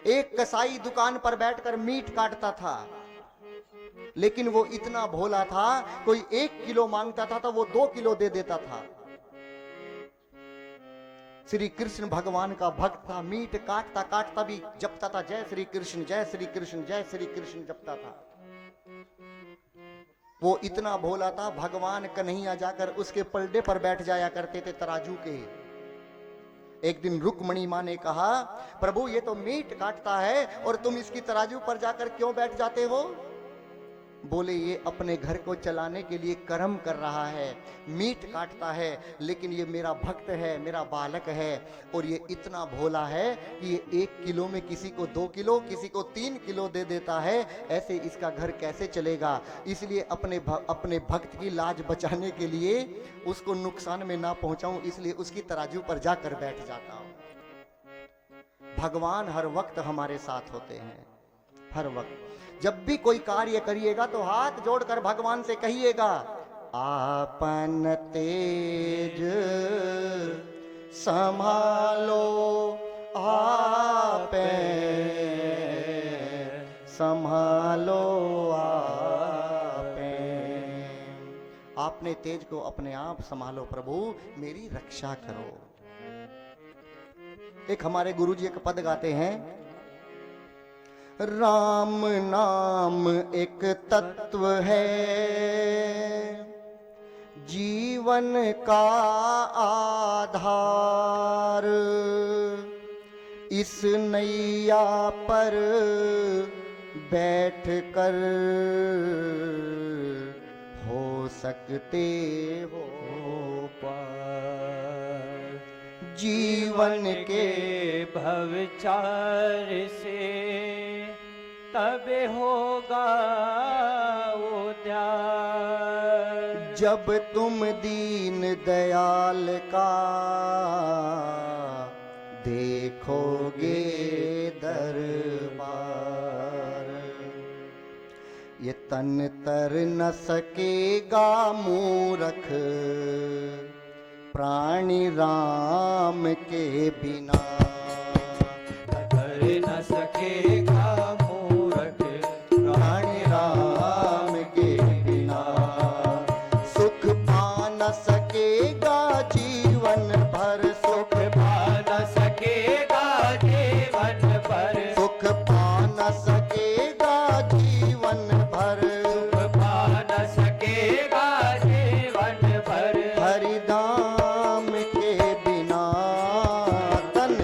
एक कसाई दुकान पर बैठकर मीट काटता था, लेकिन वो इतना भोला था, कोई 1 किलो मांगता था तो वो 2 किलो दे देता था। श्री कृष्ण भगवान का भक्त था, मीट काटता काटता भी जपता था जय श्री कृष्ण जय श्री कृष्ण जय श्री कृष्ण जपता था। वो इतना भोला था, भगवान कन्हैया जाकर उसके पलड़े पर बैठ जाया करते थे तराजू के। एक दिन रुक्मणी मां ने कहा, प्रभु ये तो मीट काटता है और तुम इसकी तराजू पर जाकर क्यों बैठ जाते हो? बोले ये अपने घर को चलाने के लिए कर्म कर रहा है, मीट काटता है, लेकिन ये मेरा भक्त है, मेरा बालक है, और ये इतना भोला है कि ये 1 किलो में किसी को 2 किलो किसी को 3 किलो दे देता है, ऐसे इसका घर कैसे चलेगा? इसलिए अपने भक्त की लाज बचाने के लिए उसको नुकसान में ना पहुंचाऊं, इसलिए उसकी तराजू पर जाकर बैठ जाता हूं। भगवान हर वक्त हमारे साथ होते हैं, हर वक्त। जब भी कोई कार्य करिएगा तो हाथ जोड़कर भगवान से कहिएगा, आपन तेज संभालो आपे संभालो आपे। आपने तेज को अपने आप संभालो प्रभु, मेरी रक्षा करो। एक हमारे गुरुजी एक पद गाते हैं, राम नाम एक तत्व है, जीवन का आधार, इस नैया पर बैठ कर हो सकते हो पार। जीवन के भवचार से तब होगा उद्धार, जब तुम दीन दयाल का देखोगे दरबार। ये तन तर न सकेगा मूरख, प्राणी राम के बिना तर न सकेगा मूरख, प्राणी राम के बिना। सुख पा न सकेगा जीवन भर, सुख पा न सकेगा जीवन भर, सुख पा न सकेगा जीवन भर, सुख पा न सकेगा जीवन भर। हरिदाम के बिना तन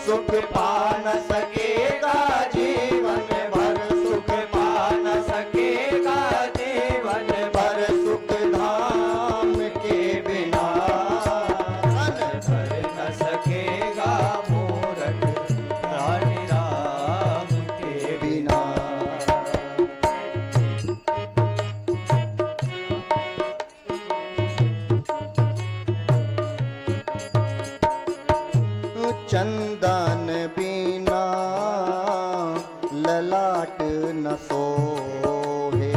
सुख पा न सकेगा जीवन भर, सुख पा न सकेगा जीवन भर, सुख धाम के बिना तन भर न सकेगा मूरख प्राणी राम के बिना। चंदन बिना ललाट न सोहे,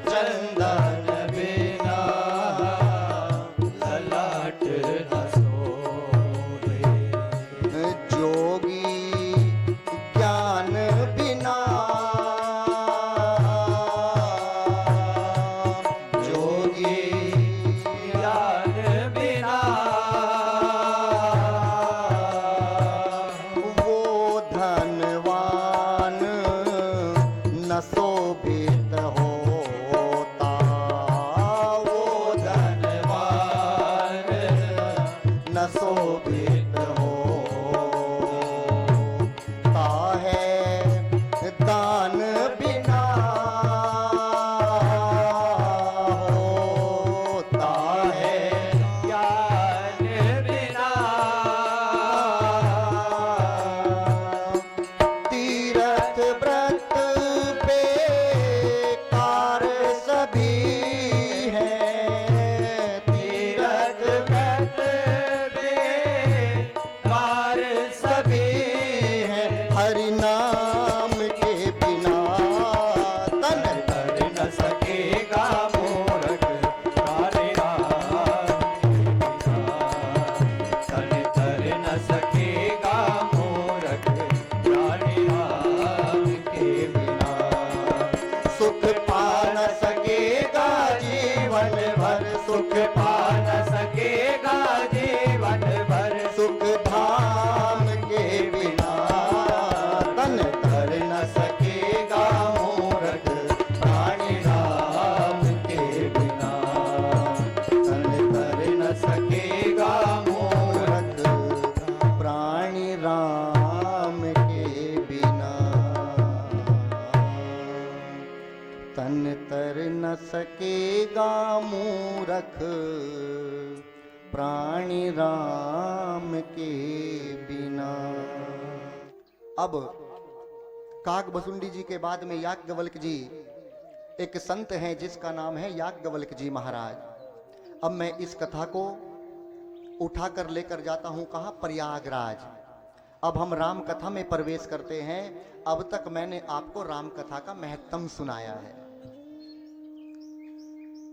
चंदन बिना ललाट न सोहे, जोगी ज्ञान बिना, जोगी ज्ञान बिना वो धनवान न शोभित होता, वो धनवान न शोभित होता है दान बिना, होता है ज्ञान बिना तीरथ व्रत बेकार सभी हैं, तीरथ व्रत बेकार सभी हैं, हरि नाम के बिना तन कर न सकेगा मूरख प्राणी राम तन कर न सकेगा मूरख प्राणी राम के बिना सुख पा न सकेगा जीवन भर, सुख पा न सकेगा जीवन भर सुख धाम के बिना तन कर न सकेगा मूरख प्राणी राम के बिना, तन कर न सकेगा मूरख प्राणी राम के बिना, तन तर न सकेगा मूरख प्राणी राम के बिना। अब काक बसुंडी जी के बाद में याज्ञवल्क्य जी एक संत हैं जिसका नाम है याज्ञवल्क्य जी महाराज। अब मैं इस कथा को उठाकर लेकर जाता हूं कहां, प्रयागराज। अब हम राम कथा में प्रवेश करते हैं। अब तक मैंने आपको राम कथा का महत्व सुनाया है।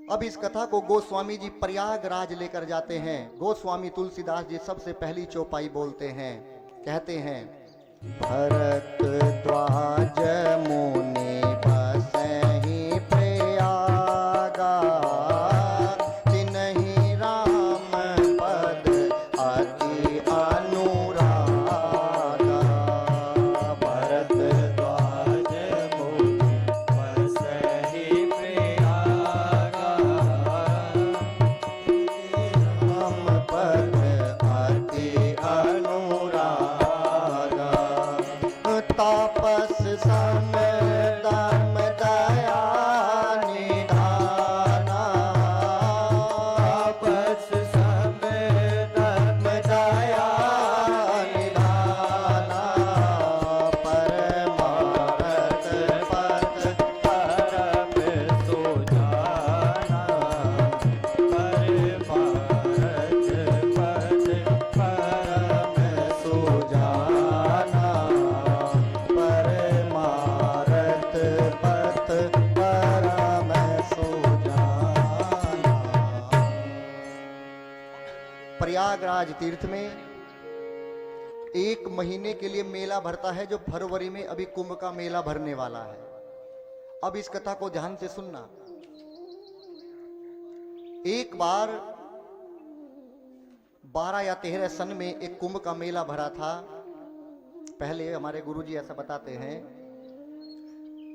अब इस कथा को गोस्वामी जी प्रयागराज लेकर जाते हैं। गोस्वामी तुलसीदास जी सबसे पहली चौपाई बोलते हैं, कहते हैं भरद्वाज मुनि बसहि प्रयागा, तिन्हि राम पद अति अनुरागा। भरद्वाज मुनि बसहि प्रयागा, राम पद अति अनुरागा। तापस सम दम दया निधाना, तापस सम दम दया निधाना। परमारथ पद परम सुजाना, परमारथ पद परम सुजाना, परमारथ पथ परम सुजाना। प्रयागराज तीर्थ में एक महीने के लिए मेला भरता है, जो फरवरी में अभी कुंभ का मेला भरने वाला है। अब इस कथा को ध्यान से सुनना। एक बार 12 या 13 सन में एक कुंभ का मेला भरा था। पहले हमारे गुरुजी ऐसा बताते हैं,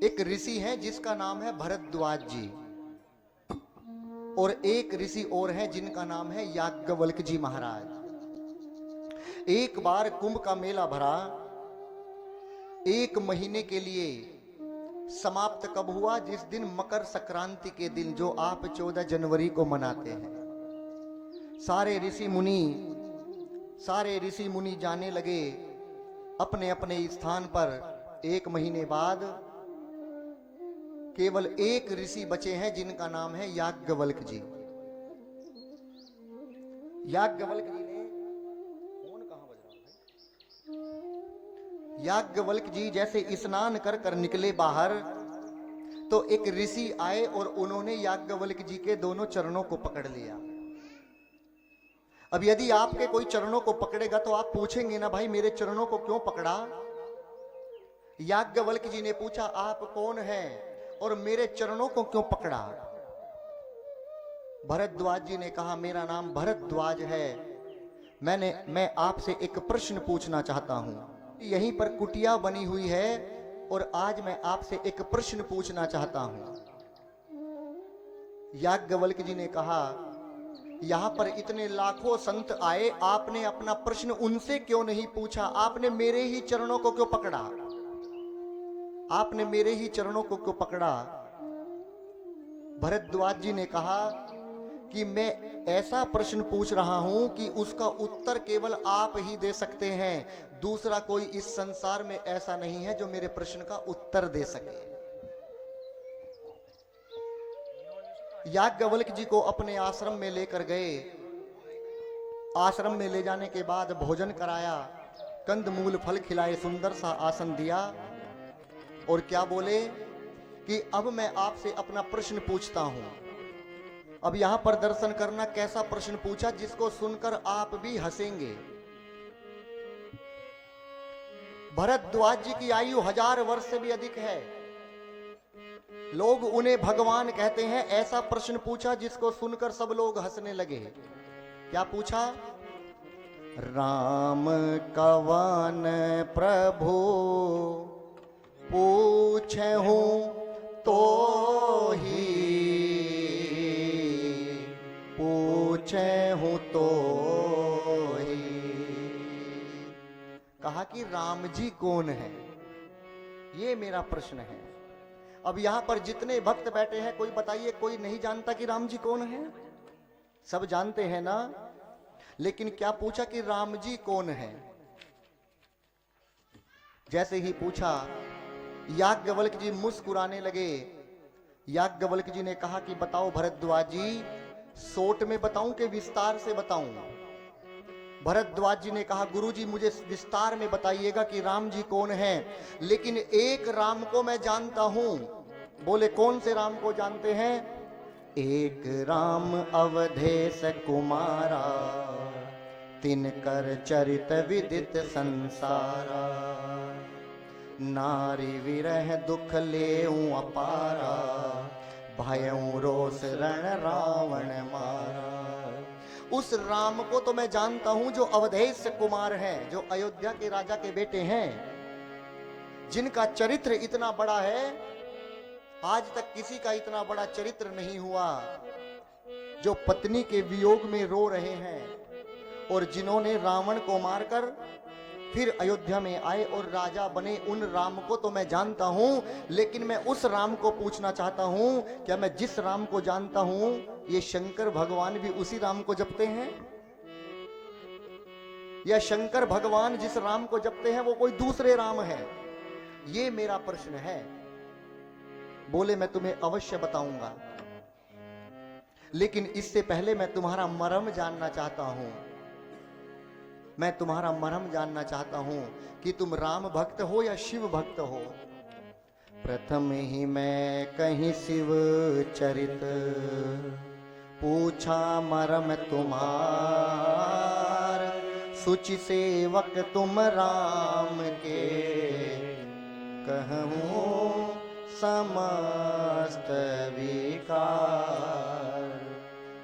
एक ऋषि है जिसका नाम है भरद्वाज जी, और एक ऋषि और है जिनका नाम है याज्ञवल्क्य जी महाराज। एक बार कुंभ का मेला भरा, 1 महीने के लिए समाप्त कब हुआ? जिस दिन मकर संक्रांति के दिन, जो आप 14 जनवरी को मनाते हैं। सारे ऋषि मुनि जाने लगे अपने अपने स्थान पर। 1 महीने बाद केवल एक ऋषि बचे हैं जिनका नाम है याज्ञवल्क्य जी। याज्ञवल्क्य जी ने, फोन कहां बज रहा है? याज्ञवल्क्य जी जैसे स्नान कर कर निकले बाहर, तो एक ऋषि आए और उन्होंने याज्ञवल्क्य जी के दोनों चरणों को पकड़ लिया। अब यदि आपके कोई चरणों को पकड़ेगा तो आप पूछेंगे ना, भाई मेरे चरणों को क्यों पकड़ा? याज्ञवल्क्य जी ने पूछा, आप कौन हैं और मेरे चरणों को क्यों पकड़ा? भरद्वाज जी ने कहा, मेरा नाम भरद्वाज है, मैं आपसे एक प्रश्न पूछना चाहता हूं। यहीं पर कुटिया बनी हुई है और आज मैं आपसे एक प्रश्न पूछना चाहता हूं। याज्ञवल्क्य जी ने कहा, यहां पर इतने लाखों संत आए, आपने अपना प्रश्न उनसे क्यों नहीं पूछा? आपने मेरे ही चरणों को क्यों पकड़ा? आपने मेरे ही चरणों को क्यों पकड़ा? भरद्वाज जी ने कहा कि मैं ऐसा प्रश्न पूछ रहा हूं कि उसका उत्तर केवल आप ही दे सकते हैं। दूसरा कोई इस संसार में ऐसा नहीं है जो मेरे प्रश्न का उत्तर दे सके। याज्ञवल्क्य जी को अपने आश्रम में लेकर गए। आश्रम में ले जाने के बाद भोजन कराया, कंदमूल फल खिलाए, सुंदर सा आसन दिया और क्या बोले कि अब मैं आपसे अपना प्रश्न पूछता हूं। अब यहां पर दर्शन करना, कैसा प्रश्न पूछा जिसको सुनकर आप भी हंसेंगे। भरद्वाज जी की आयु 1000 वर्ष से भी अधिक है। लोग उन्हें भगवान कहते हैं। ऐसा प्रश्न पूछा जिसको सुनकर सब लोग हंसने लगे। क्या पूछा? राम कवन प्रभु पूछहूं तो ही, पूछहूं तो ही। कहा कि राम जी कौन है, ये मेरा प्रश्न है। अब यहां पर जितने भक्त बैठे हैं, कोई बताइए, कोई नहीं जानता कि राम जी कौन है? सब जानते हैं ना। लेकिन क्या पूछा कि राम जी कौन है? जैसे ही पूछा, याज्ञवल्क्य जी मुस्कुराने लगे। याज्ञवल्क्य जी ने कहा कि बताओ भरद्वाज जी, शॉर्ट में बताऊं कि विस्तार से बताऊं? भरद्वाज जी ने कहा, गुरुजी मुझे विस्तार में बताइएगा कि राम जी कौन है। लेकिन एक राम को मैं जानता हूं। बोले, कौन से राम को जानते हैं? एक राम अवधेश कुमारा, तिनकर चरित विदित संसारा। नारी विरह दुख लेऊं अपारा, भयऊं रोष रण रावण मारा। उस राम को तो मैं जानता हूं जो अवधेश कुमार हैं, जो अयोध्या के राजा के बेटे हैं, जिनका चरित्र इतना बड़ा है, आज तक किसी का इतना बड़ा चरित्र नहीं हुआ। जो पत्नी के वियोग में रो रहे हैं और जिन्होंने रावण को मारकर फिर अयोध्या में आए और राजा बने, उन राम को तो मैं जानता हूं। लेकिन मैं उस राम को पूछना चाहता हूं, क्या मैं जिस राम को जानता हूं, ये शंकर भगवान भी उसी राम को जपते हैं? या शंकर भगवान जिस राम को जपते हैं वो कोई दूसरे राम है? ये मेरा प्रश्न है। बोले, मैं तुम्हें अवश्य बताऊंगा, लेकिन इससे पहले मैं तुम्हारा मर्म जानना चाहता हूं। मैं तुम्हारा मर्म जानना चाहता हूं कि तुम राम भक्त हो या शिव भक्त हो। प्रथम ही मैं कहीं शिव चरित, पूछा मर्म तुम्हार। सुचि सेवक तुम राम के, कहूं समस्त विकार।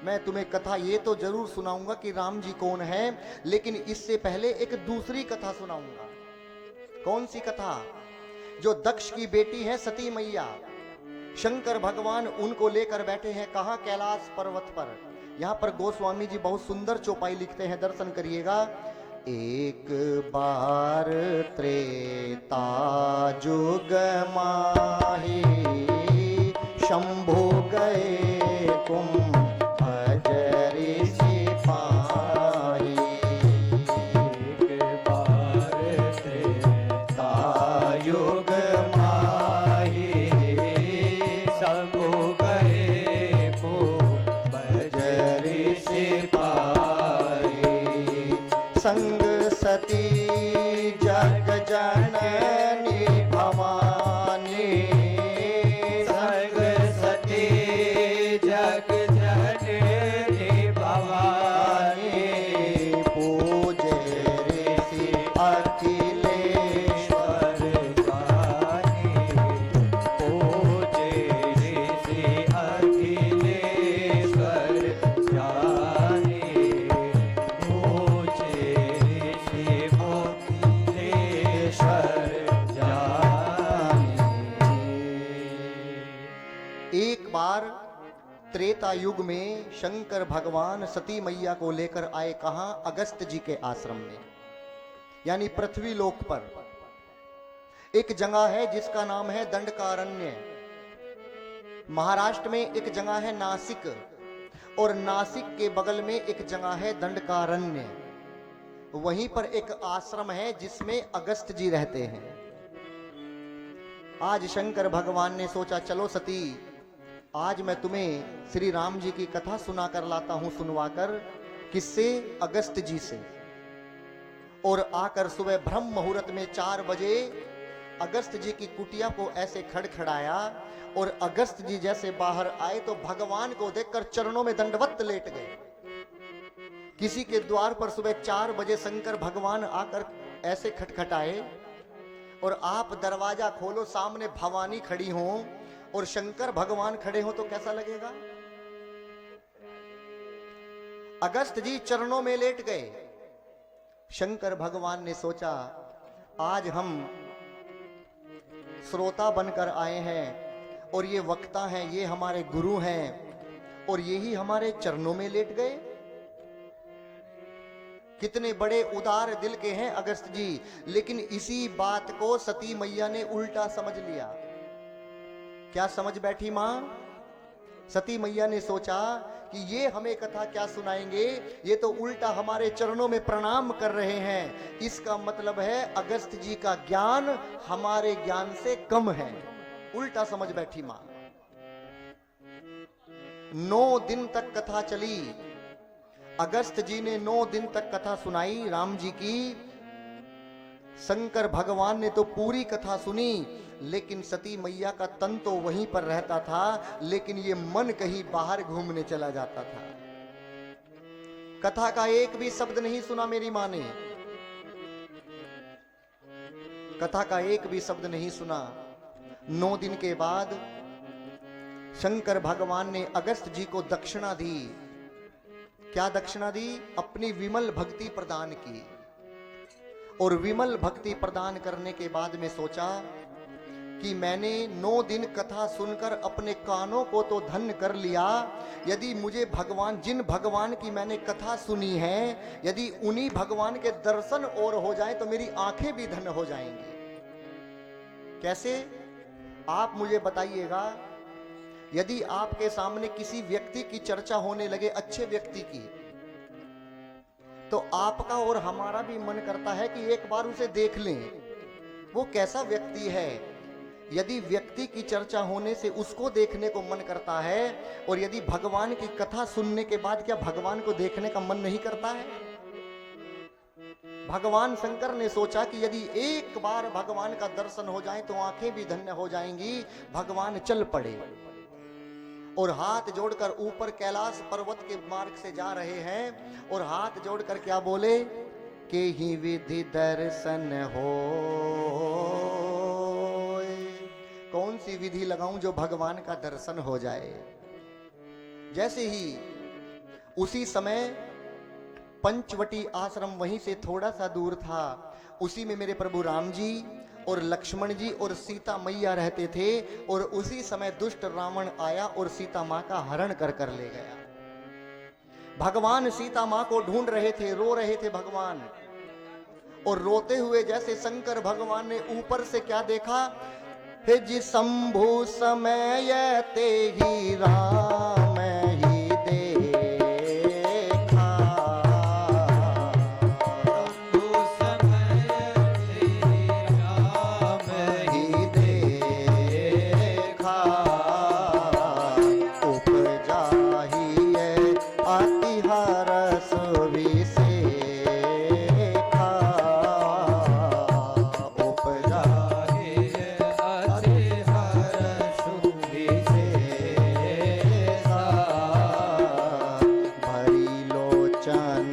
मैं तुम्हें कथा ये तो जरूर सुनाऊंगा कि राम जी कौन है, लेकिन इससे पहले एक दूसरी कथा सुनाऊंगा। कौन सी कथा? जो दक्ष की बेटी है सती मैया, शंकर भगवान उनको लेकर बैठे हैं। कहां? कैलाश पर्वत पर। यहां पर गोस्वामी जी बहुत सुंदर चौपाई लिखते हैं, दर्शन करिएगा। एक बार त्रेता जुग माही शंभु गए तुम अजरी सिपाही। एक बार त्रेता युग माही शंभु गए को बजरी सिपाही। संग सती जग जननी भवानी संग सती जग जननी भवानी पूजे ऋषि अखिलेश्वर ज्ञानी पूजे ऋषि अखिलेश्वर ज्ञानी पूजे ऋषि अखिलेश्वर ज्ञानी। एक बार त्रेता युग में शंकर भगवान सती मैया को लेकर आए कहां? अगस्त जी के आश्रम में, यानी पृथ्वी लोक पर। एक जगह है जिसका नाम है दंडकारण्य। महाराष्ट्र में एक जगह है नासिक, और नासिक के बगल में एक जगह है दंडकारण्य। वहीं पर एक आश्रम है जिसमें अगस्त जी रहते हैं। आज शंकर भगवान ने सोचा, चलो सती, आज मैं तुम्हें श्री राम जी की कथा सुना कर लाता हूं, सुनवाकर। किससे? अगस्त जी से। और आकर सुबह ब्रह्म मुहूर्त में 4 बजे अगस्त जी की कुटिया को ऐसे खड़खड़ाया, और अगस्त जी जैसे बाहर आए तो भगवान को देखकर चरणों में दंडवत लेट गए। किसी के द्वार पर सुबह 4 बजे शंकर भगवान आकर ऐसे खटखटाए, और आप दरवाजा खोलो, सामने भवानी खड़ी हो और शंकर भगवान खड़े हो तो कैसा लगेगा? अगस्त जी चरणों में लेट गए। शंकर भगवान ने सोचा, आज हम श्रोता बनकर आए हैं, और ये वक्ता हैं, ये हमारे गुरु हैं, और यही हमारे चरणों में लेट गए। कितने बड़े उदार दिल के हैं अगस्त जी। लेकिन इसी बात को सती मैया ने उल्टा समझ लिया। क्या समझ बैठी मां? सती मैया ने सोचा कि ये हमें कथा क्या सुनाएंगे, ये तो उल्टा हमारे चरणों में प्रणाम कर रहे हैं। इसका मतलब है अगस्त जी का ज्ञान हमारे ज्ञान से कम है। उल्टा समझ बैठी मां। 9 दिन तक कथा चली। अगस्त जी ने 9 दिन तक कथा सुनाई राम जी की। शंकर भगवान ने तो पूरी कथा सुनी, लेकिन सती मैया का तन तो वहीं पर रहता था, लेकिन ये मन कहीं बाहर घूमने चला जाता था। कथा का एक भी शब्द नहीं सुना मेरी मां ने। कथा का एक भी शब्द नहीं सुना। 9 दिन के बाद शंकर भगवान ने अगस्त जी को दक्षिणा दी। क्या दक्षिणा दी? अपनी विमल भक्ति प्रदान की। और विमल भक्ति प्रदान करने के बाद में सोचा कि मैंने 9 दिन कथा सुनकर अपने कानों को तो धन्य कर लिया। यदि मुझे भगवान, जिन भगवान की मैंने कथा सुनी है, यदि उन्हीं भगवान के दर्शन और हो जाए तो मेरी आंखें भी धन्य हो जाएंगी। कैसे? आप मुझे बताइएगा। यदि आपके सामने किसी व्यक्ति की चर्चा होने लगे, अच्छे व्यक्ति की, तो आपका और हमारा भी मन करता है कि एक बार उसे देख लें, वो कैसा व्यक्ति है। यदि व्यक्ति की चर्चा होने से उसको देखने को मन करता है, और यदि भगवान की कथा सुनने के बाद क्या भगवान को देखने का मन नहीं करता है? भगवान शंकर ने सोचा कि यदि एक बार भगवान का दर्शन हो जाए तो आंखें भी धन्य हो जाएंगी। भगवान चल पड़े और हाथ जोड़कर ऊपर कैलाश पर्वत के मार्ग से जा रहे हैं, और हाथ जोड़कर क्या बोले? के ही विधि दर्शन हो। कौन सी विधि लगाऊं जो भगवान का दर्शन हो जाए? जैसे ही उसी समय पंचवटी आश्रम वहीं से थोड़ा सा दूर था, उसी में मेरे प्रभु राम जी और लक्ष्मण जी और सीता मैया रहते थे। और उसी समय दुष्ट रावण आया और सीता मां का हरण कर कर ले गया। भगवान सीता मां को ढूंढ रहे थे, रो रहे थे भगवान। और रोते हुए जैसे शंकर भगवान ने ऊपर से क्या देखा, हे जी शंभु समय ते ही राम ही देखा, शंभु समय ते राम ही देखा, उपजा ही है अति हरस विसेखा, उपजा भरी लोचन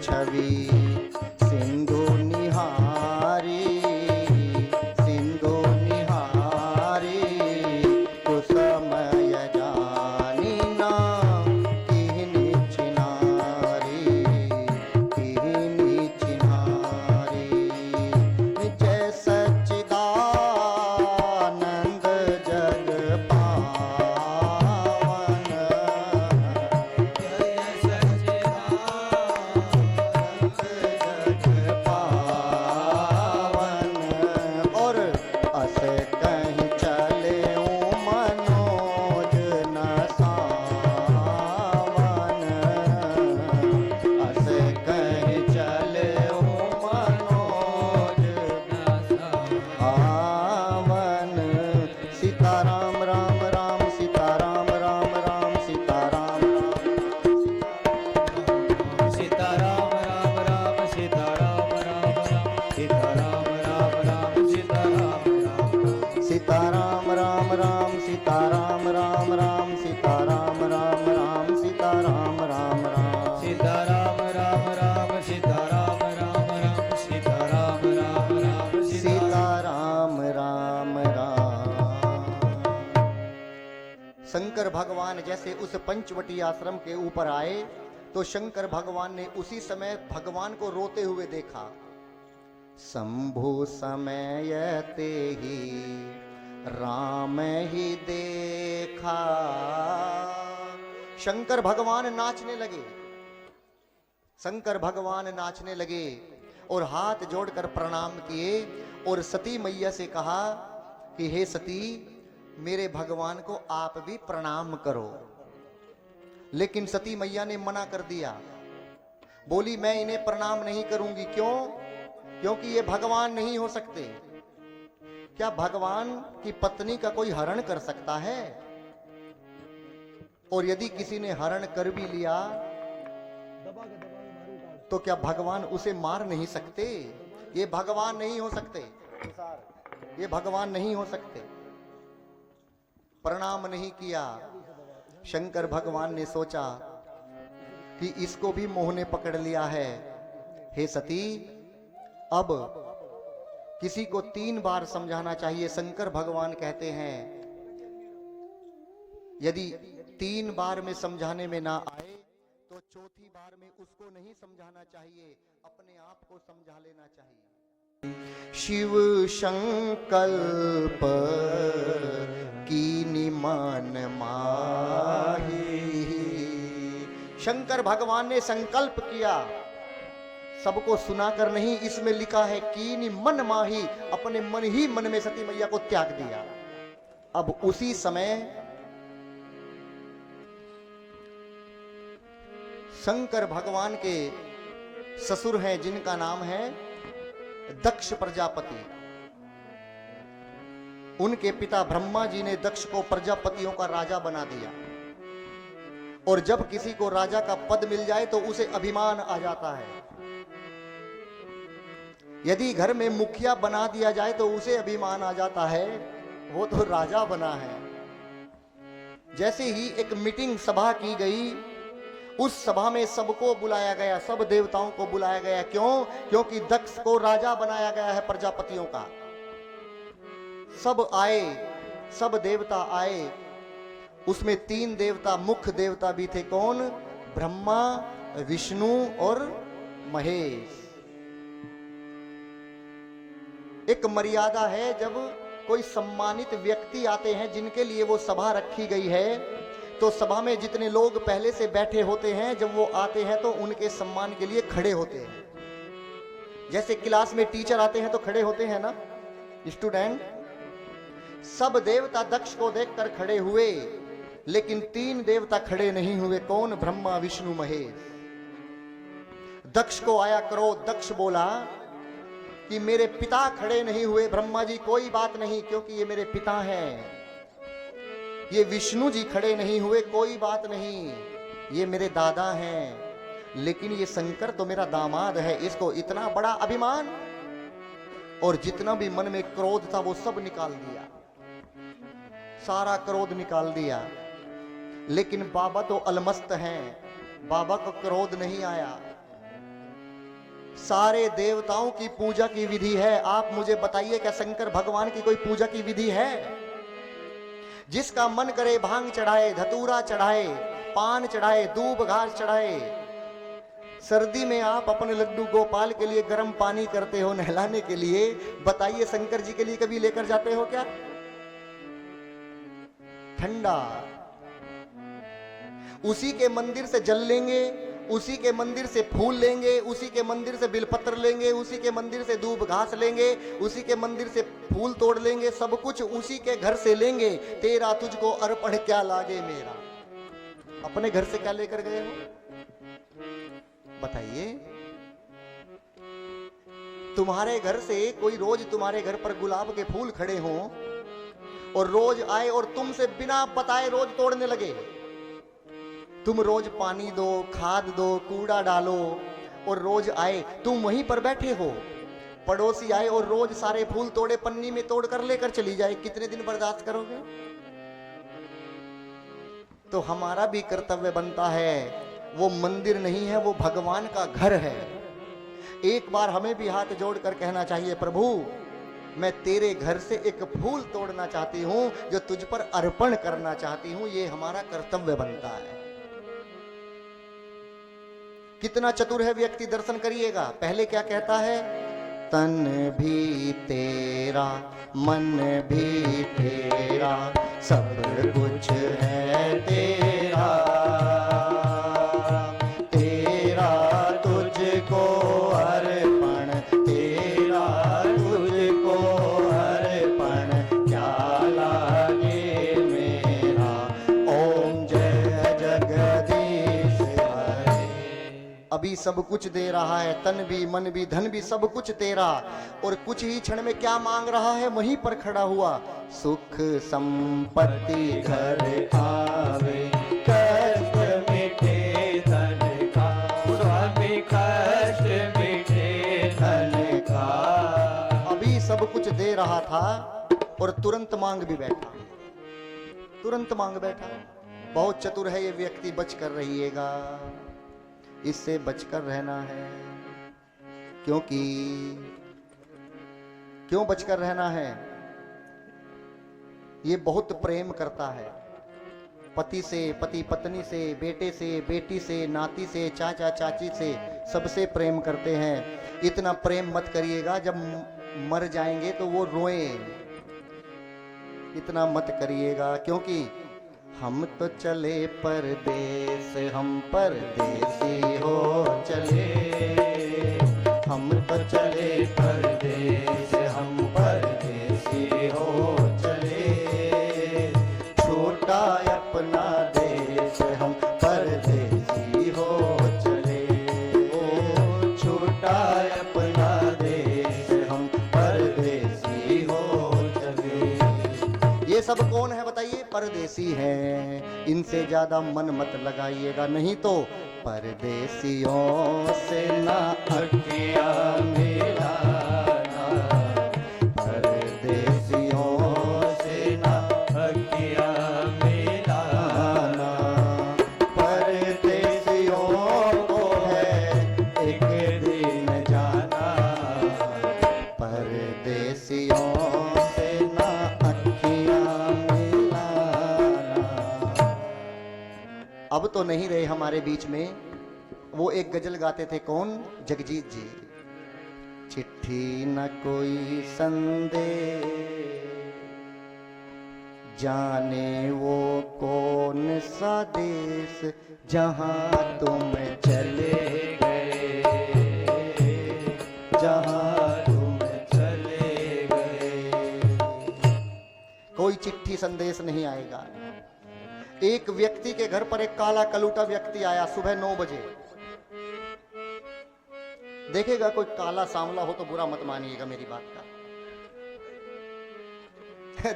छवि सिंधु निहारी, सिंधु निहारी, कुसमय जानी ना किहनी चिनारी, किहनी चिनारी, जय सच्चिदानंद जग पावन, जय सच्चिदानंद जग पावन, और अस कहीं चले मनोज न सावन, अस कहीं चले मनोज आवन, सीताराम राम राम सीताराम राम राम सीताराम सीताराम राम राम सीताराम राम राम सीताराम राम राम सीताराम राम सीताराम राम राम सीताराम राम राम सीताराम राम राम सीताराम राम राम सीताराम राम राम सीताराम राम राम सीताराम राम राम सीताराम राम राम। शंकर भगवान जैसे उस पंचवटी आश्रम के ऊपर आए तो शंकर भगवान ने उसी समय भगवान को रोते हुए देखा। शंभु समय ते ही राम ही देखा। शंकर भगवान नाचने लगे, शंकर भगवान नाचने लगे और हाथ जोड़कर प्रणाम किए और सती मैया से कहा कि हे सती, मेरे भगवान को आप भी प्रणाम करो। लेकिन सती मैया ने मना कर दिया, बोली मैं इन्हें प्रणाम नहीं करूंगी। क्यों? क्योंकि ये भगवान नहीं हो सकते। क्या भगवान की पत्नी का कोई हरण कर सकता है? और यदि किसी ने हरण कर भी लिया तो क्या भगवान उसे मार नहीं सकते? ये भगवान नहीं हो सकते, ये भगवान नहीं हो सकते। प्रणाम नहीं किया। शंकर भगवान ने सोचा कि इसको भी मोह ने पकड़ लिया है। हे सती, अब किसी को 3 बार समझाना चाहिए। शंकर भगवान कहते हैं यदि 3 बार में समझाने में ना आए तो चौथी बार में उसको नहीं समझाना चाहिए, अपने आप को समझा लेना चाहिए। शिव संकल्प कीनि मन माही। शंकर भगवान ने संकल्प किया, सबको सुनाकर नहीं, इसमें लिखा है कीनि मन माही, अपने मन ही मन में सती मैया को त्याग दिया। अब उसी समय शंकर भगवान के ससुर हैं जिनका नाम है दक्ष प्रजापति। उनके पिता ब्रह्मा जी ने दक्ष को प्रजापतियों का राजा बना दिया। और जब किसी को राजा का पद मिल जाए तो उसे अभिमान आ जाता है। यदि घर में मुखिया बना दिया जाए तो उसे अभिमान आ जाता है, वो तो राजा बना है। जैसे ही एक मीटिंग सभा की गई, उस सभा में सबको बुलाया गया, सब देवताओं को बुलाया गया। क्यों? क्योंकि दक्ष को राजा बनाया गया है प्रजापतियों का। सब आए, सब देवता आए। उसमें 3 देवता, मुख्य देवता भी थे। कौन? ब्रह्मा, विष्णु और महेश। एक मर्यादा है, जब कोई सम्मानित व्यक्ति आते हैं जिनके लिए वो सभा रखी गई है, तो सभा में जितने लोग पहले से बैठे होते हैं, जब वो आते हैं तो उनके सम्मान के लिए खड़े होते हैं। जैसे क्लास में टीचर आते हैं तो खड़े होते हैं ना स्टूडेंट, सब देवता दक्ष को देखकर खड़े हुए, लेकिन 3 देवता खड़े नहीं हुए। कौन? ब्रह्मा विष्णु महेश। दक्ष को आया क्रोध। दक्ष बोला कि मेरे पिता खड़े नहीं हुए। ब्रह्मा जी कोई बात नहीं, क्योंकि ये मेरे पिता हैं। ये विष्णु जी खड़े नहीं हुए, कोई बात नहीं, ये मेरे दादा हैं। लेकिन ये शंकर तो मेरा दामाद है, इसको इतना बड़ा अभिमान। और जितना भी मन में क्रोध था वो सब निकाल दिया, सारा क्रोध निकाल दिया। लेकिन बाबा तो अलमस्त हैं, बाबा को क्रोध नहीं आया। सारे देवताओं की पूजा की विधि है। आप मुझे बताइए, क्या शंकर भगवान की कोई पूजा की विधि है? जिसका मन करे भांग चढ़ाए, धतूरा चढ़ाए, पान चढ़ाए, दूब घास चढ़ाए। सर्दी में आप अपने लड्डू गोपाल के लिए गर्म पानी करते हो नहलाने के लिए, बताइए शंकर जी के लिए कभी लेकर जाते हो क्या? ठंडा। उसी के मंदिर से जल लेंगे, उसी के मंदिर से फूल लेंगे, उसी के मंदिर से बिलपत्र लेंगे, उसी के मंदिर से दूब घास लेंगे, उसी के मंदिर से फूल तोड़ लेंगे, सब कुछ उसी के घर से लेंगे। तेरा तुझको अर्पण क्या लागे मेरा। अपने घर से क्या लेकर गए हो बताइए? तुम्हारे घर से कोई रोज तुम्हारे घर पर गुलाब के फूल खड़े हों और रोज आए और तुमसे बिना बताए रोज तोड़ने लगे। तुम रोज पानी दो, खाद दो, कूड़ा डालो और रोज आए, तुम वहीं पर बैठे हो। पड़ोसी आए और रोज सारे फूल तोड़े, पन्नी में तोड़ कर लेकर चली जाए, कितने दिन बर्दाश्त करोगे? तो हमारा भी कर्तव्य बनता है, वो मंदिर नहीं है, वो भगवान का घर है। एक बार हमें भी हाथ जोड़कर कहना चाहिए, प्रभु मैं तेरे घर से एक फूल तोड़ना चाहती हूं, जो तुझ पर अर्पण करना चाहती हूं। ये हमारा कर्तव्य बनता है। कितना चतुर है व्यक्ति, दर्शन करिएगा। पहले क्या कहता है? तन भी तेरा, मन भी तेरा, सब कुछ है तेरा, तेरा तुझको अर्पण, तेरा तुझको अर्पण क्या लागे मेरा। ओम जय जगदीश हरे। अभी सब कुछ दे रहा है, तन भी, मन भी, धन भी, सब कुछ तेरा। और कुछ ही क्षण में क्या मांग रहा है? वहीं पर खड़ा हुआ, सुख संपत्ति घर आवे, कष्ट मिटे धन का, स्वामी कष्ट मिटे धन का। अभी सब कुछ दे रहा था और तुरंत मांग भी बैठा, तुरंत मांग बैठा। बहुत चतुर है ये व्यक्ति, बचकर रहिएगा, इससे बचकर रहना है। क्यों बचकर रहना है? ये बहुत प्रेम करता है, पति से, पति पत्नी से, बेटे से, बेटी से, नाती से, चाचा चाची से, सबसे प्रेम करते हैं। इतना प्रेम मत करिएगा जब मर जाएंगे तो वो रोएं, इतना मत करिएगा। क्योंकि हम तो चले परदेस, हम परदेसी हो चले, हम तो चले परदेस, हम परदेसी हो चले। छोटा अपना देश, हम परदेसी हो चले, ओ छोटा अपना देश, हम परदेसी हो चले। ये सब कौन है बताइए? परदेसी हैं। इनसे ज्यादा मन मत लगाइएगा, नहीं तो परदेसियों से ना अखियां मिलाना, परदेसियों से ना अखियां मिलाना। परदेसियों को है एक दिन जाना, परदेसियों से ना अखियां मिलाना। अब तो नहीं रहे हमारे बीच में। वो एक गजल गाते थे, कौन? जगजीत जी। चिट्ठी न कोई संदेश, जाने वो कौन सा देश, जहां तुम चले गए, जहां चिट्ठी संदेश नहीं आएगा। एक व्यक्ति के घर पर एक काला कलूटा व्यक्ति आया सुबह 9 बजे। देखेगा कोई काला सांवला हो तो बुरा मत मानिएगा मेरी बात का।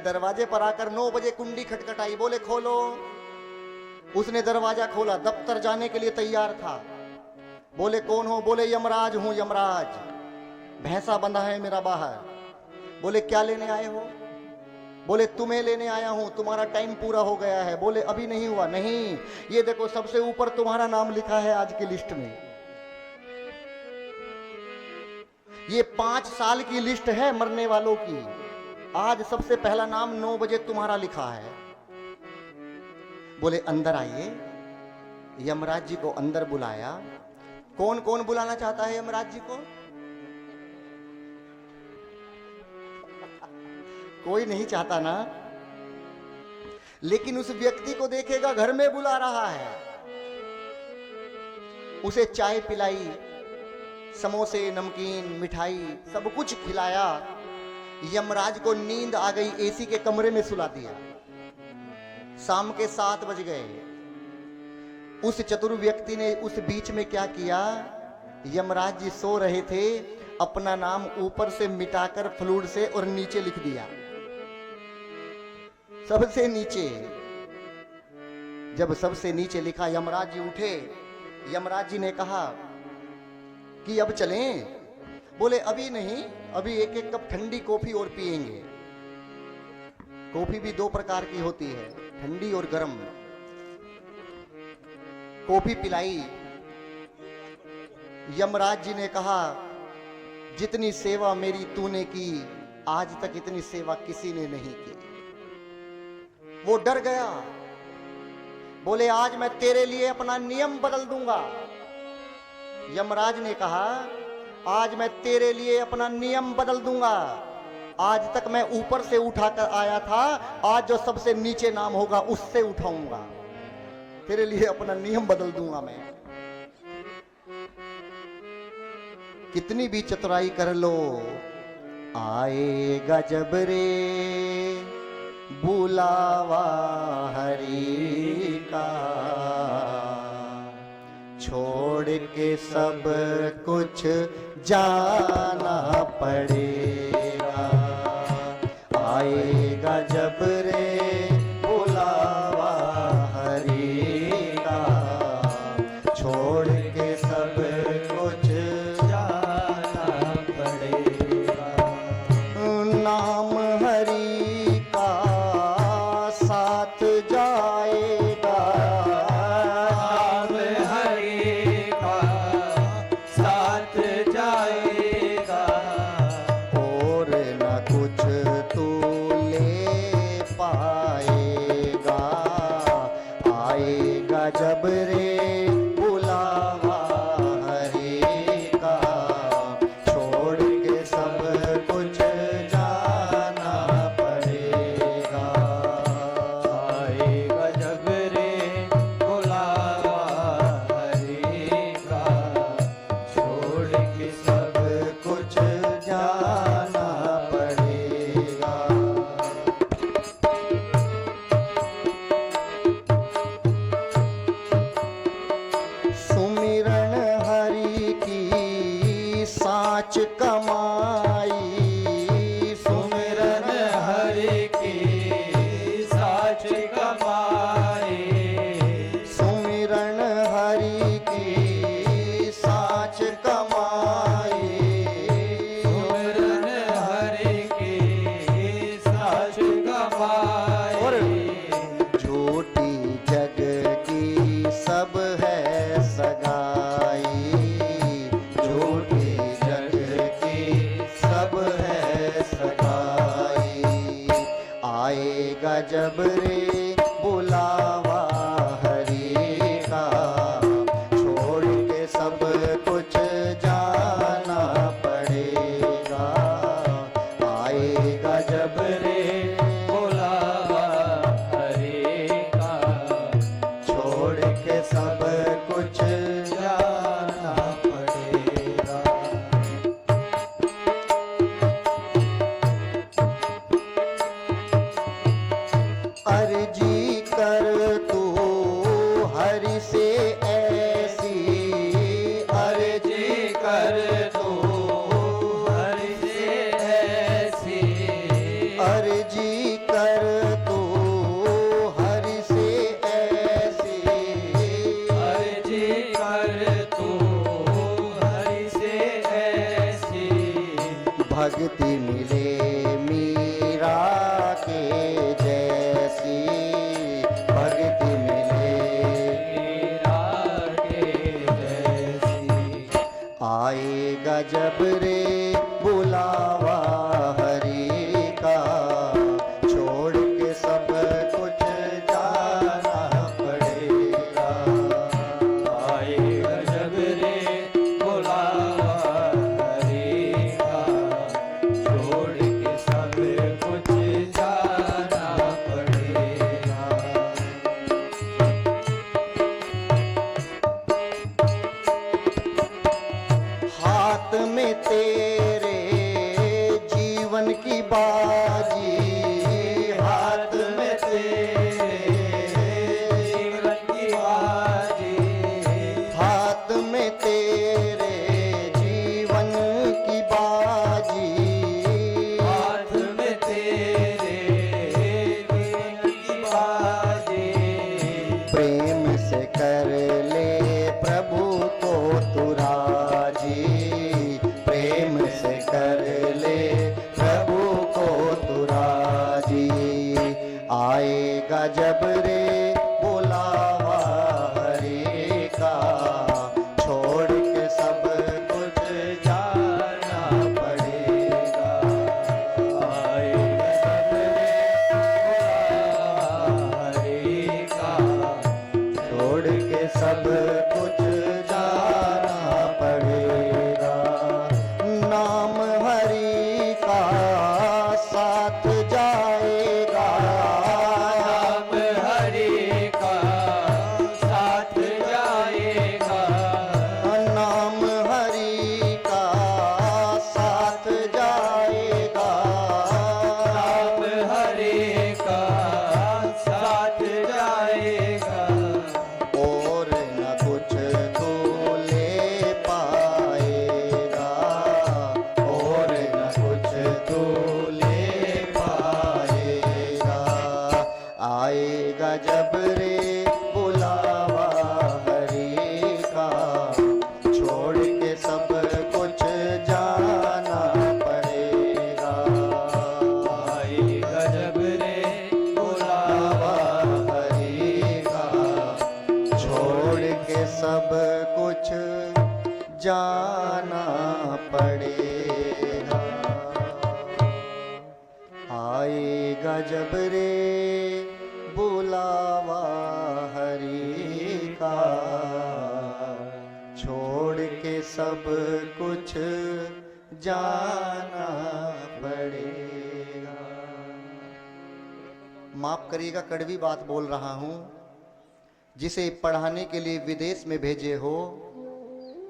दरवाजे पर आकर 9 बजे कुंडी खटखटाई, बोले खोलो। उसने दरवाजा खोला, दफ्तर जाने के लिए तैयार था। बोले कौन हो? बोले यमराज हूं, यमराज। भैंसा बंधा है मेरा बाहर। बोले क्या लेने आए हो? बोले तुम्हें लेने आया हूं, तुम्हारा टाइम पूरा हो गया है। बोले अभी नहीं हुआ। नहीं, ये देखो सबसे ऊपर तुम्हारा नाम लिखा है आज की लिस्ट में। ये 5 साल की लिस्ट है मरने वालों की। आज सबसे पहला नाम 9 बजे तुम्हारा लिखा है। बोले अंदर आइए। यमराज जी को अंदर बुलाया। कौन कौन बुलाना चाहता है यमराज जी को? कोई नहीं चाहता ना। लेकिन उस व्यक्ति को देखेगा घर में बुला रहा है। उसे चाय पिलाई, समोसे, नमकीन, मिठाई सब कुछ खिलाया। यमराज को नींद आ गई, एसी के कमरे में सुला दिया। शाम के 7 बज गए। उस चतुर व्यक्ति ने उस बीच में क्या किया? यमराज जी सो रहे थे, अपना नाम ऊपर से मिटाकर फ्लूड से और नीचे लिख दिया, सबसे नीचे। जब सबसे नीचे लिखा, यमराज जी उठे। यमराज जी ने कहा कि अब चलें? बोले अभी नहीं, अभी 1-1 कप ठंडी कॉफी और पिएंगे। कॉफी भी 2 प्रकार की होती है, ठंडी और गर्म। कॉफी पिलाई। यमराज जी ने कहा जितनी सेवा मेरी तूने की, आज तक इतनी सेवा किसी ने नहीं की। वो डर गया। बोले आज मैं तेरे लिए अपना नियम बदल दूंगा। यमराज ने कहा आज मैं तेरे लिए अपना नियम बदल दूंगा। आज तक मैं ऊपर से उठाकर आया था, आज जो सबसे नीचे नाम होगा उससे उठाऊंगा। तेरे लिए अपना नियम बदल दूंगा मैं। कितनी भी चतुराई कर लो, आएगा जब रे बुलावा हरि का, छोड़ के सब कुछ जाना पड़ेगा। आएगा जब रे बुलावा हरि का, छोड़ के सब कुछ जाना पड़ेगा। नाम हरि का साथ जाएगा, जब रे बुलावा हरि का, छोड़ के सब कुछ जाना पड़ेगा। आएगा जब रे बुलावा हरि का, छोड़ के सब कुछ जाना पड़ेगा। सुमिरन हरि की साच कमाई, सुमिरन हरि की साच कमाई, सुमिरन हरि की साच कमाई, सुमिरन हरि की साच कमाई। और झूठी जग की सब है सगाई, झूठी जग की सब है सगाई। आएगा जब रे बुलावा हरि का, छोड़ के सब कुछ जाना पड़ेगा। आएगा जब रे बुलावा हरि का, छोड़ के सब कुछ जाना पड़ेगा। भक्ति मिले मीरा के जैसी, भक्ति मिले मीरा के जैसी। आएगा जब रे बुलावा हरि का, छोड़ के सब कुछ जाना पड़ेगा। आएगा जब रे बुलावा हरि का, छोड़ के सब कुछ जाना पड़ेगा। हाथ में तेरे जीवन की बाजी, हाथ में तेरे जीवन की बाजी, हाथ में तेरे जीवन की बाजी, हाथ में तेरे जीवन की बाजी। प्रेम से कर ले प्रभु को तू राजी, प्रेम से कर ले प्रभु को तू राजी। आएगा जब रे बुलावा हरि का, छोड़ के सब कुछ जाना पड़ेगा। आएगा जब रे बुलावा हरि का, छोड़ के सब कुछ जाना पड़ेगा। नाम हरि का साथ जाएगा, नाम हरि का साथ जाएगा। नाम हरि का साथ जाएगा। नाम हरि का साथ जाएगा। और न कुछ तू ले पाएगा, और न कुछ तू ले पाएगा। आएगा जब रे बुलावा हरि का, छोड़ के सब कुछ जाना पड़ेगा। आएगा जब रे बुलावा हरि का, छोड़ के सब कुछ जाना पड़ेगा। आएगा जब रे बुलावा हरि का, छोड़ के सब कुछ जाना पड़ेगा। माफ करिएगा, कड़वी बात बोल रहा हूं। जिसे पढ़ाने के लिए विदेश में भेजे हो,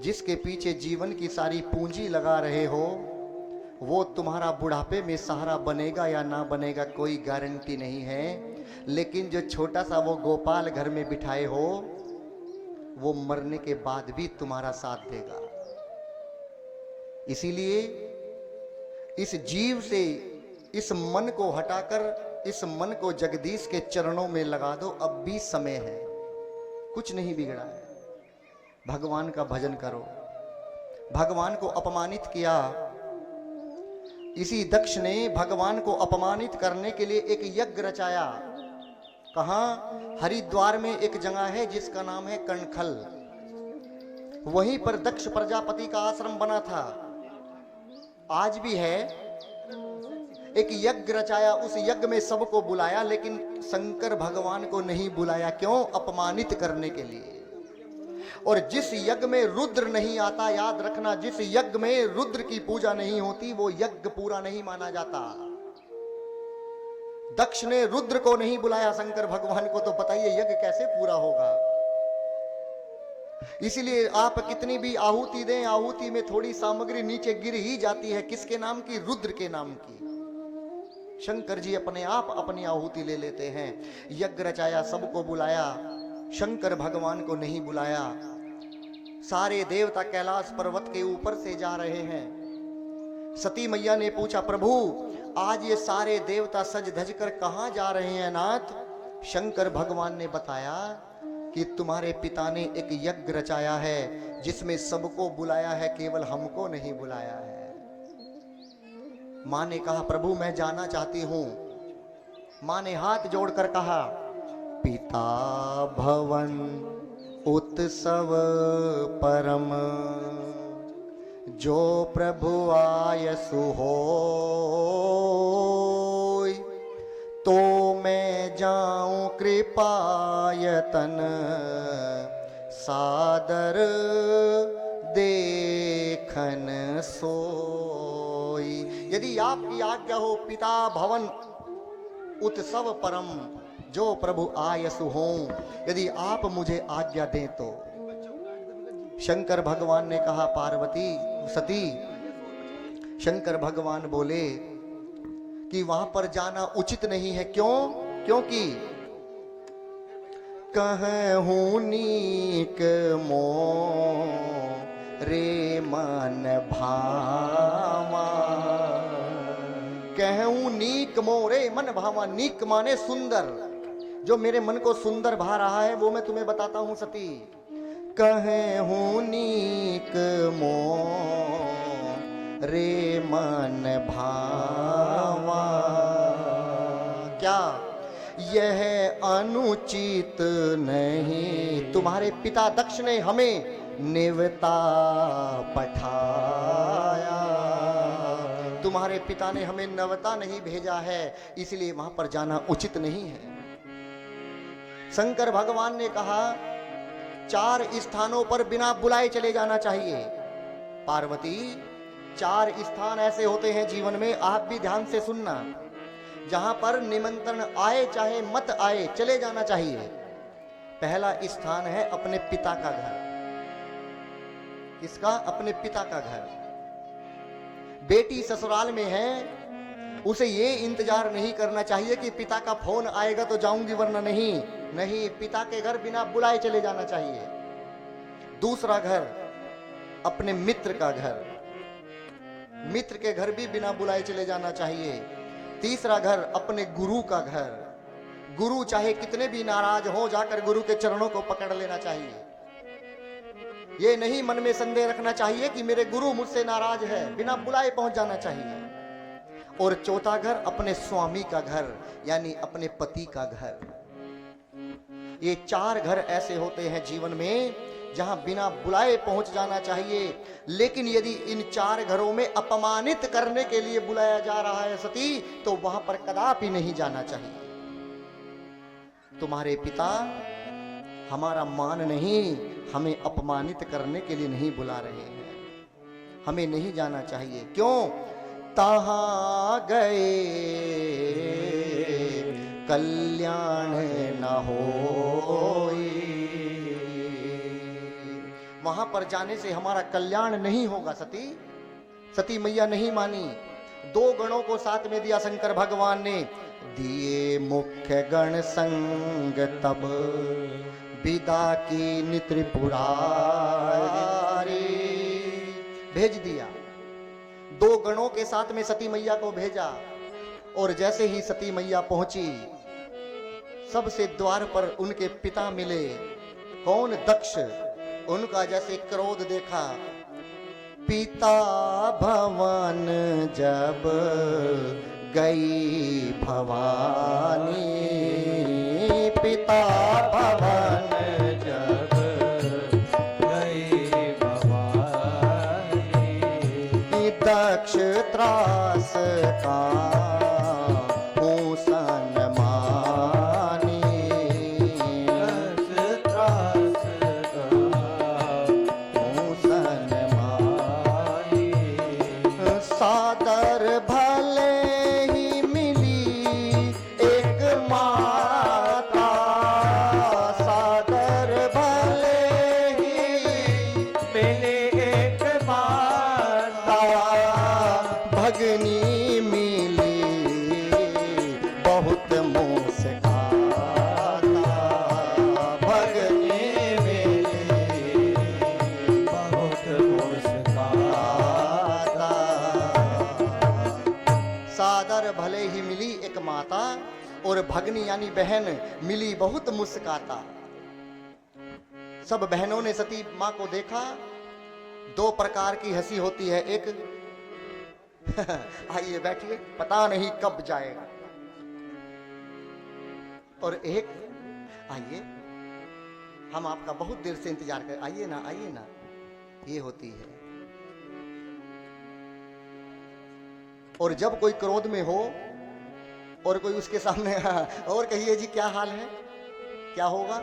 जिसके पीछे जीवन की सारी पूंजी लगा रहे हो, वो तुम्हारा बुढ़ापे में सहारा बनेगा या ना बनेगा कोई गारंटी नहीं है। लेकिन जो छोटा सा वो गोपाल घर में बिठाए हो, वो मरने के बाद भी तुम्हारा साथ देगा। इसीलिए इस जीव से इस मन को हटाकर इस मन को जगदीश के चरणों में लगा दो। अब भी समय है, कुछ नहीं बिगड़ा है। भगवान का भजन करो। भगवान को अपमानित किया, इसी दक्ष ने भगवान को अपमानित करने के लिए एक यज्ञ रचाया। कहां? हरिद्वार में एक जगह है जिसका नाम है कणखल। वहीं पर दक्ष प्रजापति का आश्रम बना था, आज भी है। एक यज्ञ रचाया, उस यज्ञ में सबको बुलाया, लेकिन शंकर भगवान को नहीं बुलाया। क्यों? अपमानित करने के लिए। और जिस यज्ञ में रुद्र नहीं आता, याद रखना, जिस यज्ञ में रुद्र की पूजा नहीं होती वो यज्ञ पूरा नहीं माना जाता। दक्ष ने रुद्र को नहीं बुलाया शंकर भगवान को, तो बताइए यज्ञ कैसे पूरा होगा। इसीलिए आप कितनी भी आहुति दें, आहुति में थोड़ी सामग्री नीचे गिर ही जाती है। किसके नाम की? रुद्र के नाम की। शंकर जी अपने आप अपनी आहुति ले लेते हैं। यज्ञ रचाया, सबको बुलाया, शंकर भगवान को नहीं बुलाया। सारे देवता कैलाश पर्वत के ऊपर से जा रहे हैं। सती मैया ने पूछा, प्रभु आज ये सारे देवता सज धज कर कहां जा रहे हैं नाथ? शंकर भगवान ने बताया कि तुम्हारे पिता ने एक यज्ञ रचाया है जिसमें सबको बुलाया है, केवल हमको नहीं बुलाया है। माँ ने कहा प्रभु मैं जाना चाहती हूं। माँ ने हाथ जोड़कर कहा पिता भवन उत्सव परम, जो प्रभु आयसु होय, तो मैं जाऊं कृपायतन, सादर देखन सोई। यदि आपकी आज्ञा हो पिता भवन उत्सव परम, जो प्रभु आयसु हो, यदि आप मुझे आज्ञा दें तो। शंकर भगवान ने कहा पार्वती सती, शंकर भगवान बोले कि वहां पर जाना उचित नहीं है। क्यों? क्योंकि कहूं नीक मो रे मन भावा, कहूं नीक मोरे मन भावा। नीक माने सुंदर, जो मेरे मन को सुंदर भा रहा है वो मैं तुम्हें बताता हूं सती। कहूं नीक मो रे मन भावा, क्या यह अनुचित नहीं? तुम्हारे पिता दक्ष ने हमें नेवता पठाया, तुम्हारे पिता ने हमें नवता नहीं भेजा है, इसलिए वहां पर जाना उचित नहीं है। शंकर भगवान ने कहा 4 स्थानों पर बिना बुलाए चले जाना चाहिए। पार्वती 4 स्थान ऐसे होते हैं जीवन में, आप भी ध्यान से सुनना, जहां पर निमंत्रण आए चाहे मत आए चले जाना चाहिए। पहला स्थान है अपने पिता का घर। किसका? अपने पिता का घर। बेटी ससुराल में है, उसे ये इंतजार नहीं करना चाहिए कि पिता का फोन आएगा तो जाऊंगी वरना नहीं। नहीं, पिता के घर बिना बुलाए चले जाना चाहिए। दूसरा घर अपने मित्र का घर, मित्र के घर भी बिना बुलाए चले जाना चाहिए। तीसरा घर अपने गुरु का घर, गुरु चाहे कितने भी नाराज हो जाकर गुरु के चरणों को पकड़ लेना चाहिए। ये नहीं मन में संदेह रखना चाहिए कि मेरे गुरु मुझसे नाराज है, बिना बुलाए पहुंच जाना चाहिए। और चौथा घर अपने स्वामी का घर, यानी अपने पति का घर। ये 4 घर ऐसे होते हैं जीवन में जहां बिना बुलाए पहुंच जाना चाहिए। लेकिन यदि इन 4 घरों में अपमानित करने के लिए बुलाया जा रहा है सती, तो वहां पर कदापि नहीं जाना चाहिए। तुम्हारे पिता हमारा मान नहीं, हमें अपमानित करने के लिए नहीं बुला रहे हैं, हमें नहीं जाना चाहिए। क्यों? तहां गए कल्याण न होई, वहां पर जाने से हमारा कल्याण नहीं होगा सती। सती मैया नहीं मानी, 2 गणों को साथ में दिया शंकर भगवान ने। दिए मुख्य गण संग तब, विदा की त्रिपुरारी, भेज दिया। 2 गणों के साथ में सती मैया को भेजा। और जैसे ही सती मैया पहुंची, सबसे द्वार पर उनके पिता मिले। कौन? दक्ष। उनका जैसे क्रोध देखा, पिता भवन जब गई भवानी, पिता भवन जब गई भवानी, दक्ष त्रास का भूषण मानी, दक्ष त्रास का भूषण मानी। सादर भले ही मिली एक माता, सादर भले ही मिले एक माता, भगनी मिली बहुत मुस्काता, भगनी मिली बहुत मुस्काता। सादर भले ही मिली एक माता, और भगनी यानी बहन मिली बहुत मुस्काता। सब बहनों ने सती मां को देखा। 2 प्रकार की हंसी होती है, एक आइए बैठिए, पता नहीं कब जाएगा। और एक, आइए, हम आपका बहुत देर से इंतजार कर, आइए ना, आइए ना। ये होती है। और जब कोई क्रोध में हो और कोई उसके सामने और कहिए जी क्या हाल है, क्या होगा,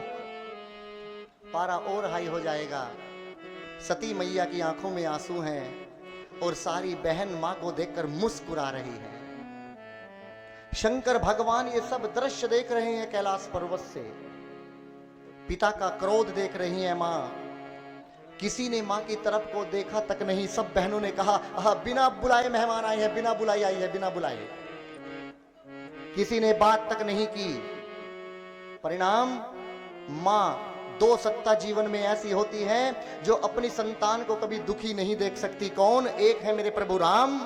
पारा और हाई हो जाएगा। सती मैया की आंखों में आंसू हैं और सारी बहन मां को देखकर मुस्कुरा रही है। शंकर भगवान ये सब दृश्य देख रहे हैं कैलाश पर्वत से। पिता का क्रोध देख रही है मां। किसी ने मां की तरफ को देखा तक नहीं। सब बहनों ने कहा बिना बुलाए मेहमान आए हैं, बिना बुलाए आई है, बिना बुलाए। किसी ने बात तक नहीं की। परिणाम, मां दो सत्ता जीवन में ऐसी होती है जो अपनी संतान को कभी दुखी नहीं देख सकती। कौन? एक है मेरे प्रभु राम,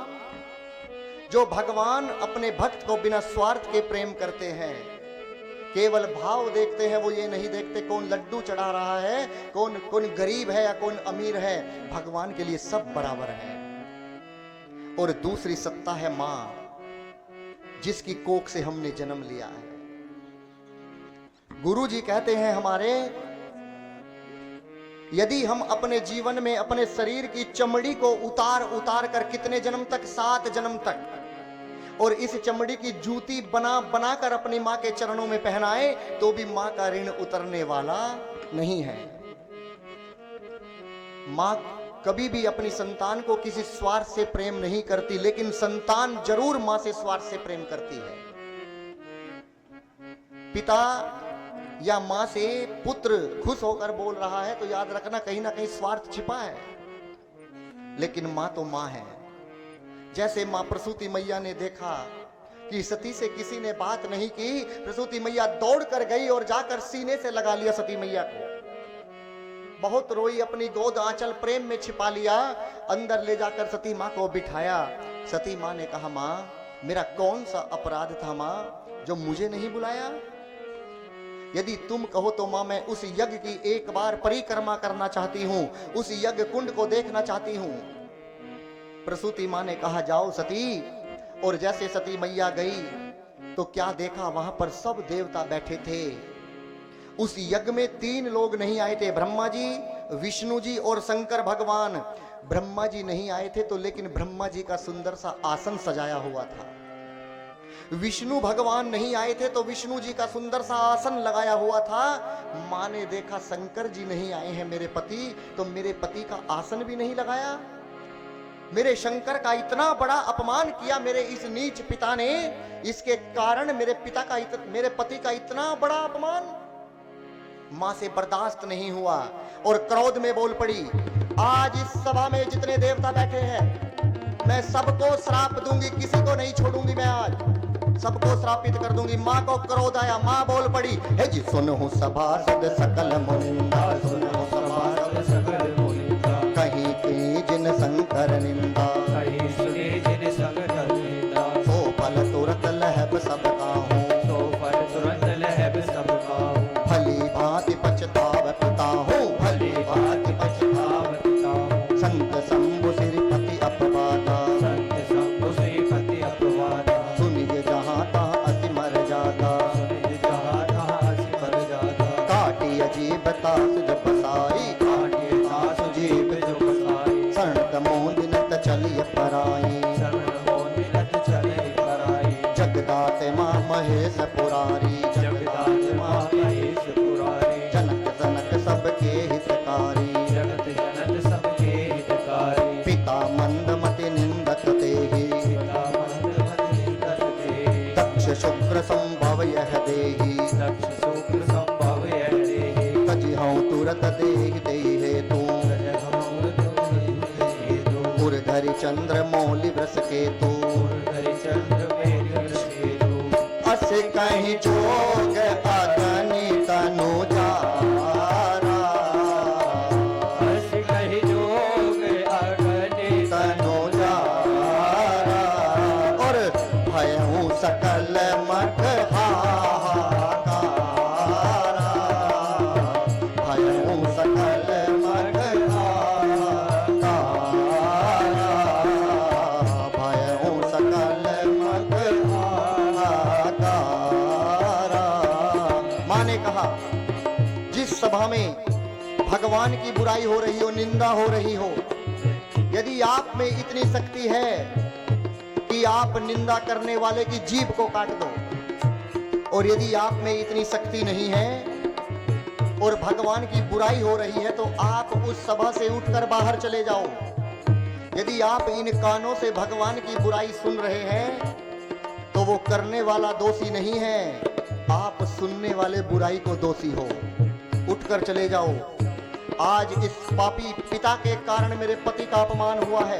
जो भगवान अपने भक्त को बिना स्वार्थ के प्रेम करते हैं, केवल भाव देखते हैं। वो ये नहीं देखते कौन लड्डू चढ़ा रहा है, कौन कौन गरीब है या कौन अमीर है। भगवान के लिए सब बराबर है। और दूसरी सत्ता है मां, जिसकी कोख से हमने जन्म लिया है। गुरु जी कहते हैं हमारे, यदि हम अपने जीवन में अपने शरीर की चमड़ी को उतार उतार कर कितने जन्म तक, 7 जन्म तक, और इस चमड़ी की जूती बना बना कर अपनी मां के चरणों में पहनाए, तो भी मां का ऋण उतरने वाला नहीं है। मां कभी भी अपनी संतान को किसी स्वार्थ से प्रेम नहीं करती, लेकिन संतान जरूर मां से स्वार्थ से प्रेम करती है। पिता या मां से पुत्र खुश होकर बोल रहा है तो याद रखना कहीं ना कहीं स्वार्थ छिपा है। लेकिन मां तो मां है। जैसे मां प्रसूति मैया ने देखा कि सती से किसी ने बात नहीं की, प्रसूति मैया दौड़ कर गई और जाकर सीने से लगा लिया सती मैया को। बहुत रोई, अपनी गोद आंचल प्रेम में छिपा लिया। अंदर ले जाकर सती मां को बिठाया। सती मां ने कहा, मां मेरा कौन सा अपराध था मां, जो मुझे नहीं बुलाया? यदि तुम कहो तो मां मैं उस यज्ञ की एक बार परिक्रमा करना चाहती हूं, उस यज्ञ कुंड को देखना चाहती हूं। प्रसूति मां ने कहा, जाओ सती। और जैसे सती मैया गई तो क्या देखा, वहां पर सब देवता बैठे थे। उस यज्ञ में 3 लोग नहीं आए थे, ब्रह्मा जी, विष्णु जी और शंकर भगवान। ब्रह्मा जी नहीं आए थे तो लेकिन ब्रह्मा जी का सुंदर सा आसन सजाया हुआ था। विष्णु भगवान नहीं आए थे तो विष्णु जी का सुंदर सा आसन लगाया हुआ था। मां ने देखा शंकर जी नहीं आए हैं मेरे पति, तो मेरे पति का आसन भी नहीं लगाया। मेरे शंकर का इतना बड़ा अपमान किया मेरे इस नीच पिता ने, इसके कारण मेरे पति का इतना बड़ा अपमान मां से बर्दाश्त नहीं हुआ और क्रोध में बोल पड़ी, आज इस सभा में जितने देवता बैठे हैं मैं सबको श्राप दूंगी, किसी को नहीं छोड़ूंगी। मैं आज सबको श्रापित कर दूंगी। मां को क्रोध आया, मां बोल पड़ी, हे जी सुनहु सभासद सकल मुनिंदा, सुनहु सभासद सकल मुनिंदा, कहीं की जिन शंकर निंदा, कहीं सुने जिन शंकर निंदा, सो फल तुरंत लहब सबका हूँ, सो फल तुरंत लहब सबका हूँ, भली भांति पछतावता हूँ, भली भांति पछतावता हूँ, संत शंभु श्रीपति अपवादा, संत शंभु श्रीपति अपवादा, सुनिए जहाँ तहाँ अति मर जाता, सुनिए जहाँ तहाँ अति मर जाता, काटी अजीब तास जो बसाई, काटे तास जीव जो बसाई, शरण मोदिनत चलिए पराई, शरण मोदिनत चले पराई, जगदाते माँ महेश पुरारी, जगदाते माँ महेश पुरारी, जनक जनक सबके हितकारी, जगत जनक सबके हितकारी, पिता मंदमति निंदक तेहि, पिता मंदमति निंदक तेहि, दक्ष शुक्र संभव यह देहि, दक्ष शुक्र संभव यह देहि, तजि हूँ तुरत देहि देहि हेतु, उर्धरि चंद्र मौलि वृष केतु, अस कहीं जोग अगनि तनु जारा, अस कहि जोग अगनि तनु जारा, और भयहु सकल मख हाहाकारा, भयहु सकल मख हाहाकारा, भयहु सभा में भगवान की बुराई हो रही हो, निंदा हो रही हो, यदि आप में इतनी शक्ति है कि आप निंदा करने वाले की जीभ को काट दो, और यदि आप में इतनी शक्ति नहीं है और भगवान की बुराई हो रही है, तो आप उस सभा से उठकर बाहर चले जाओ। यदि आप इन कानों से भगवान की बुराई सुन रहे हैं, तो वो करने वाला दोषी नहीं है, आप सुनने वाले बुराई को दोषी हो। उठकर चले जाओ। आज इस पापी पिता के कारण मेरे पति का अपमान हुआ है।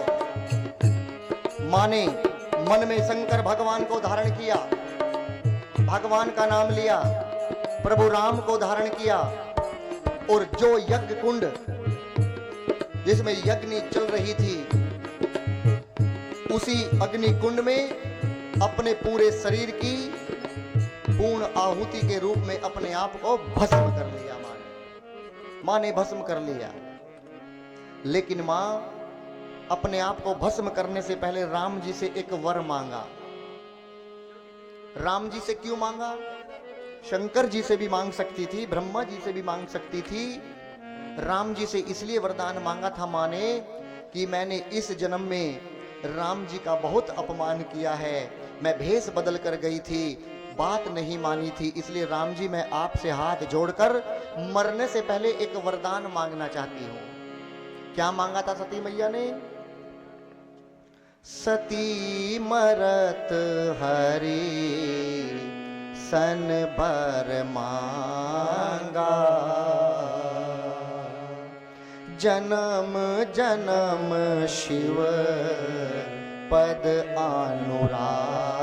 माँ ने मन में शंकर भगवान को धारण किया, भगवान का नाम लिया, प्रभु राम को धारण किया, और जो यज्ञ कुंड जिसमें यज्ञ चल रही थी, उसी अग्नि कुंड में अपने पूरे शरीर की पूर्ण आहुति के रूप में अपने आप को भस्म कर लिया। मां ने भस्म कर लिया। लेकिन मां अपने आप को भस्म करने से पहले राम जी से एक वर मांगा। राम जी से क्यों मांगा? शंकर जी से भी मांग सकती थी, ब्रह्मा जी से भी मांग सकती थी। राम जी से इसलिए वरदान मांगा था मां ने कि मैंने इस जन्म में राम जी का बहुत अपमान किया है, मैं भेष बदल कर गई थी, बात नहीं मानी थी, इसलिए राम जी मैं आपसे हाथ जोड़कर मरने से पहले एक वरदान मांगना चाहती हूं। क्या मांगा था सती मैया ने? सती मरत हरि सन भर मांगा, जन्म जन्म शिव पद अनुराग।